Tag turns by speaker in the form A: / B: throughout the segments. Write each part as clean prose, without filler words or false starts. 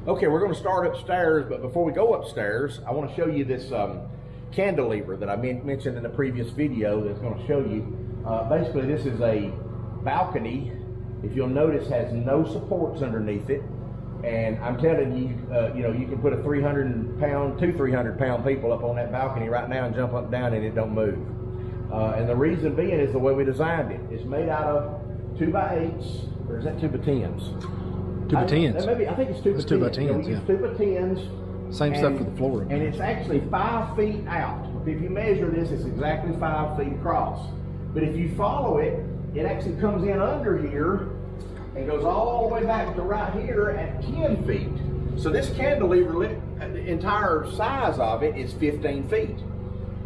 A: Okay, we're going to start upstairs, but before we go upstairs, I want to show you this cantilever that I mentioned in the previous video that's going to show you. Basically, this is a balcony. If you'll notice, has no supports underneath it. And I'm telling you, you know, you can put a 300-pound people up on that balcony right now and jump up and down and it don't move. And the reason being is the way we designed it. It's made out of 2x8s, or is that 2x10s?
B: 2x10s.
A: Maybe, I think it's 2x10s.
B: It's 2x10s,
A: you know, we use 2x10s.
B: Same stuff for the floor.
A: And it's actually 5 feet out. If you measure this, it's exactly 5 feet across. But if you follow it, it actually comes in under here and goes all the way back to right here at 10 feet. So this cantilever, the entire size of it is 15 feet.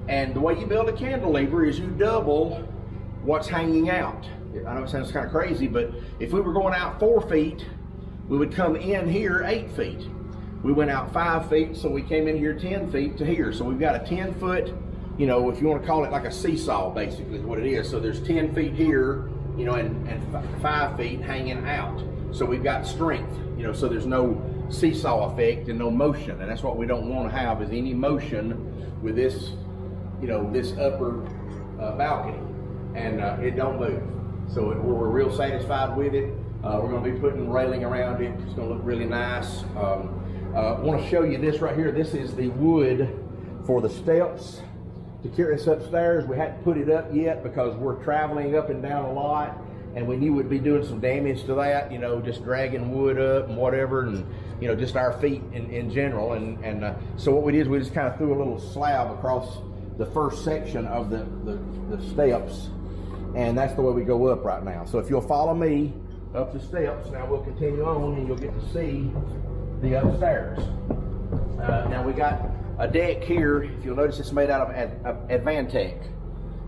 A: And the way you build a cantilever is you double what's hanging out. I know it sounds kind of crazy, but if we were going out 4 feet, we would come in here 8 feet. We went out 5 feet, so we came in here 10 feet to here. So we've got a 10-foot, you know, if you want to call it like a seesaw, basically is what it is. So there's 10 feet here, you know, and 5 feet hanging out. So we've got strength, you know, so there's no seesaw effect and no motion. And that's what we don't want to have, is any motion with this, you know, this upper balcony. And it don't move. So we're real satisfied with it. We're going to be putting railing around it. It's going to look really nice. I want to show you this right here. This is the wood for the steps to carry us upstairs. We hadn't put it up yet because we're traveling up and down a lot, and we knew we'd be doing some damage to that, you know, just dragging wood up and whatever, and you know, just our feet in general. And so what we did is we just kind of threw a little slab across the first section of the steps, and that's the way we go up right now. So if you'll follow me up the steps, now we'll continue on and you'll get to see the upstairs. Now we got a deck here. If you'll notice, it's made out of Advantech.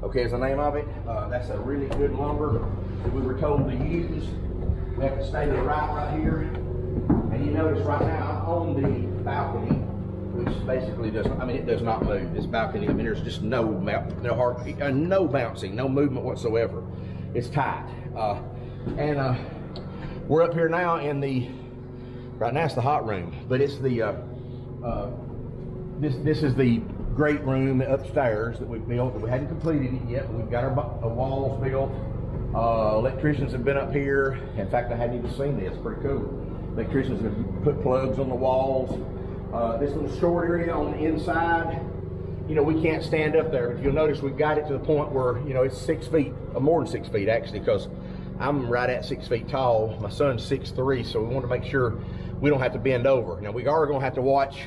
A: Okay, is the name of it. That's a really good lumber that we were told to use. We have to stay to the right here. And you notice right now I'm on the balcony, which basically doesn't, I mean, it does not move. This balcony, I mean, there's just no bouncing, no movement whatsoever. It's tight. We're up here now in the, right now it's the hot room, but it's the, this is the great room upstairs that we built. We hadn't completed it yet, but we've got our walls built. Electricians have been up here. In fact, I hadn't even seen this. Pretty cool. Electricians have put plugs on the walls. This little short area on the inside, you know, we can't stand up there. If you'll notice, we've got it to the point where, you know, it's 6 feet, more than 6 feet actually, because I'm right at 6 feet tall. My son's 6'3", so we want to make sure we don't have to bend over. Now, we are going to have to watch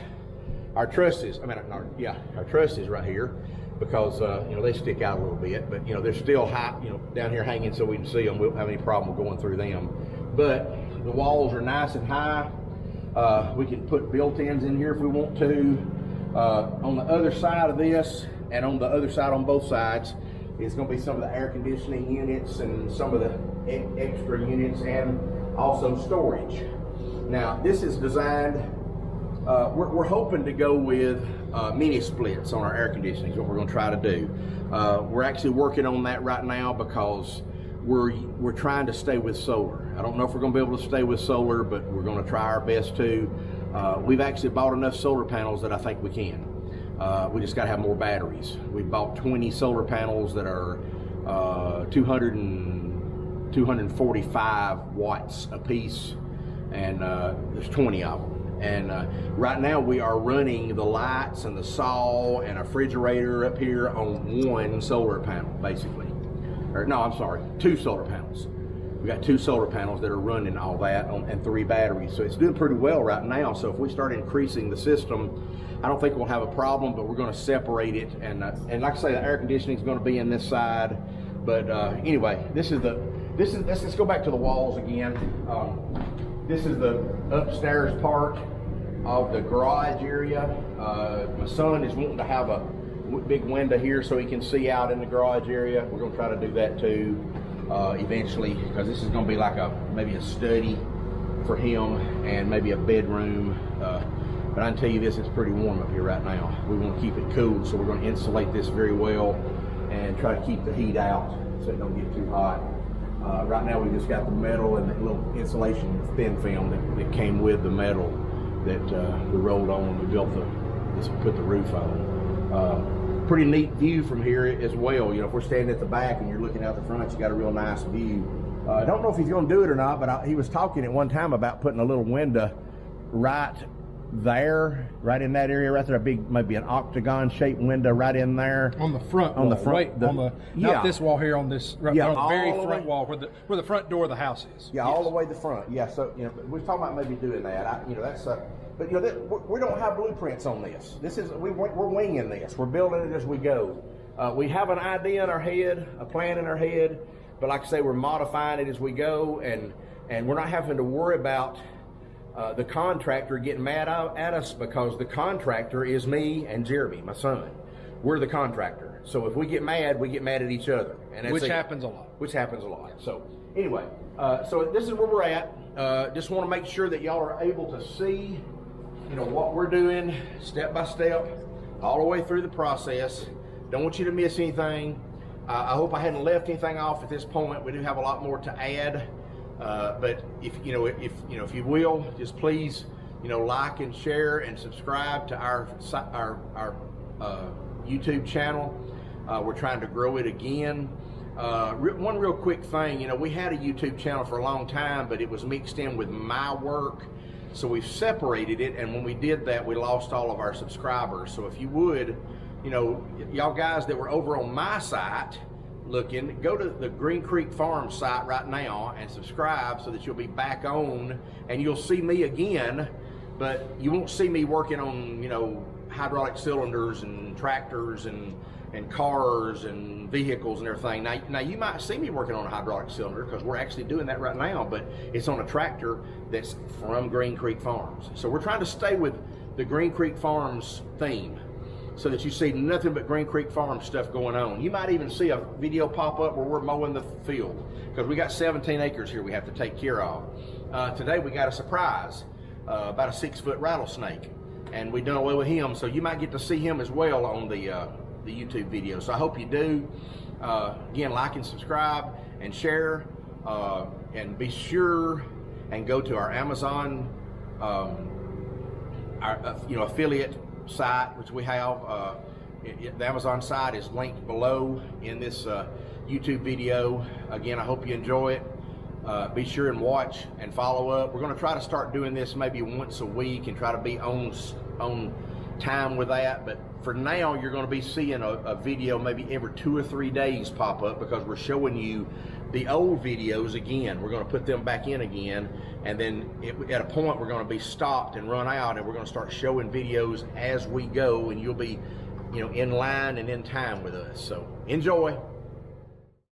A: our trusses. I mean, our trusses right here, because you know, they stick out a little bit, but you know, they're still high, you know, down here hanging so we can see them. We don't have any problem going through them. But the walls are nice and high. We can put built-ins in here if we want to. On the other side of this, and on the other side on both sides, is going to be some of the air conditioning units and some of the extra units, and also storage. Now, this is designed, we're hoping to go with mini splits on our air conditioning is what we're going to try to do. We're actually working on that right now because we're trying to stay with solar. I don't know if we're going to be able to stay with solar, but we're going to try our best to. We've actually bought enough solar panels that I think we can. We just got to have more batteries. We bought 20 solar panels that are 245 watts a piece, and there's 20 of them. And right now we are running the lights and the saw and a refrigerator up here on one solar panel, basically. or no, I'm sorry, 2 solar panels. We got 2 solar panels that are running all that and 3 batteries. So it's doing pretty well right now. So if we start increasing the system, I don't think we'll have a problem, but we're going to separate it. And like I say, the air conditioning is going to be in this side. But anyway, let's go back to the walls again. This is the upstairs part of the garage area. My son is wanting to have a big window here so he can see out in the garage area. We're going to try to do that too eventually, because this is going to be like maybe a study for him and maybe a bedroom. But I can tell you this, it's pretty warm up here right now. We want to keep it cool, so we're going to insulate this very well and try to keep the heat out so it don't get too hot. Right now we just got the metal and the little insulation thin film that came with the metal that we rolled on when we built put the roof on. Pretty neat view from here as well. You know, if we're standing at the back and you're looking out the front, you got a real nice view. I don't know if he's going to do it or not, but he was talking at one time about putting a little window right there, right in that area right there, a big, maybe an octagon shaped window right in there
B: on the front
A: on
B: wall,
A: the front
B: right, not this wall here, on this on the very front wall where the front door of the house is.
A: Yeah, yes. All the way to the front. Yeah, so you know, we're talking about maybe doing that. You know, that's but you know, we don't have blueprints on this. We're winging this. We're building it as we go. We have an idea in our head, a plan in our head, but like I say, we're modifying it as we go, and we're not having to worry about the contractor getting mad at us, because the contractor is me and Jeremy, my son. We're the contractor. So if we get mad at each other. And that's
B: which happens a lot.
A: Yeah. So anyway, so this is where we're at. Just want to make sure that y'all are able to see, you know, what we're doing step by step, all the way through the process. Don't want you to miss anything. I hope I hadn't left anything off at this point. We do have a lot more to add. But if you will, just please, you know, like and share and subscribe to our YouTube channel. We're trying to grow it again. One real quick thing, you know, we had a YouTube channel for a long time, but it was mixed in with my work, so we've separated it. And when we did that, we lost all of our subscribers. So if you would, you know, y'all guys that were over on my site looking, go to the Green Creek Farm site right now and subscribe so that you'll be back on and you'll see me again, but you won't see me working on, you know, hydraulic cylinders and tractors and cars and vehicles and everything. Now you might see me working on a hydraulic cylinder, because we're actually doing that right now, but it's on a tractor that's from Green Creek Farms. So we're trying to stay with the Green Creek Farms theme, so that you see nothing but Green Creek Farm stuff going on. You might even see a video pop up where we're mowing the field, because we got 17 acres here we have to take care of. Today we got a surprise, about a 6-foot rattlesnake, and we done away with him, so you might get to see him as well on the YouTube video. So I hope you do. Again, like and subscribe and share, and be sure and go to our Amazon affiliate site, which we have. The Amazon site is linked below in this YouTube video. Again, I hope you enjoy it. Be sure and watch and follow up. We're going to try to start doing this maybe once a week and try to be on time with that, but for now you're going to be seeing a video maybe every 2 or 3 days pop up, because we're showing you the old videos again. We're going to put them back in again, and then at a point we're going to be stopped and run out, and we're going to start showing videos as we go, and you'll be, you know, in line and in time with us. So enjoy.